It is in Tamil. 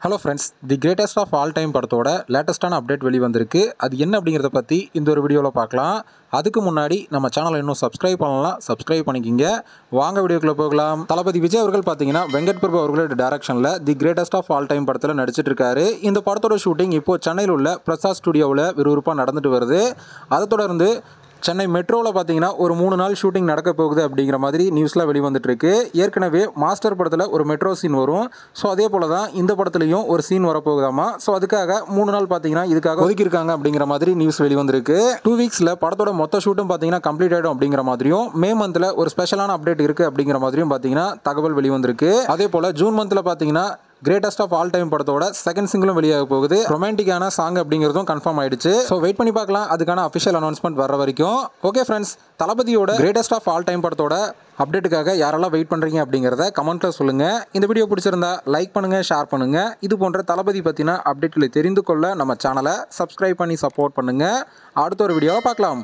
Hello friends, the greatest of all time படத்தோட லேட்டஸ்ட்டான அப்டேட் வெளிவந்திருக்கு. அது என்ன அப்படிங்கிறத பற்றி இந்த ஒரு வீடியோவில் பார்க்கலாம். அதுக்கு முன்னாடி நம்ம சேனலை இன்னும் சப்ஸ்கிரைப் பண்ணலாம், சப்ஸ்கிரைப் பண்ணிக்கிங்க. வாங்க வீடியோக்குள்ளே போகலாம். தளபதி விஜய் அவர்கள் பார்த்தீங்கன்னா வெங்கட் பிரபு அவர்களோட டைரக்ஷனில் the greatest of all time படத்தில் நடிச்சிட்டு இருக்காரு. இந்த படத்தோட ஷூட்டிங் இப்போ சென்னையில் உள்ள பிரசாத் ஸ்டுடியோவில் விறுவிறுப்பாக நடந்துட்டு வருது. அதை தொடர்ந்து சென்னை மெட்ரோவில் பார்த்தீங்கன்னா ஒரு 3 நாள் ஷூட்டிங் நடக்க போகுது அப்படிங்கிற மாதிரி நியூஸ்லாம் வெளிவந்துட்டுருக்கு. ஏற்கனவே மாஸ்டர் படத்தில் ஒரு மெட்ரோ சீன் வரும். ஸோ அதே போல் தான் இந்த படத்துலையும் ஒரு சீன் வரப்போகுதாமா. ஸோ அதுக்காக 3 நாள் பார்த்தீங்கன்னா இதுக்காக ஒதுக்கியிருக்காங்க அப்படிங்கிற மாதிரி நியூஸ் வெளிவந்திருக்கு. 2 வீக்ஸில் படத்தோட மொத்த ஷூட்டும் பார்த்தீங்கன்னா கம்ப்ளீட் ஆகிடும் அப்படிங்கிற மாதிரியும், மே மந்தில் ஒரு ஸ்பெஷலான அப்டேட் இருக்குது அப்படிங்கிற மாதிரியும் பார்த்தீங்கன்னா தகவல் வெளிவந்திருக்கு. அதே போல் ஜூன் மந்தில் பார்த்தீங்கன்னா கிரேட்டஸ்ட் ஆஃப் ஆல் டைம் படத்தோட செகண்ட் சிங்கிளும் வெளியாக போகுது. ரொமான்டிக்கான சாங் அப்படிங்கிறதும் கன்ஃபார்ம் ஆயிடுச்சு. ஸோ வெயிட் பண்ணி பார்க்கலாம் அதுக்கான அஃபிஷியல் அனௌன்ஸ்மெண்ட் வர வரைக்கும். ஓகே ஃப்ரெண்ட்ஸ், தளபதியோட கிரேட்டஸ்ட் ஆஃப் ஆல் டைம் படத்தோட அப்டேட்டுக்காக யாரெல்லாம் வெயிட் பண்ணுறீங்க அப்படிங்கிறத கமெண்ட்டில் சொல்லுங்கள். இந்த வீடியோ பிடிச்சிருந்தா லைக் பண்ணுங்கள், ஷேர் பண்ணுங்கள். இது போன்ற தளபதி பற்றின அப்டேட்களை தெரிந்து கொள்ள நம்ம சேனலை சப்ஸ்கிரைப் பண்ணி சப்போர்ட் பண்ணுங்கள். அடுத்த ஒரு வீடியோவை பார்க்கலாம்.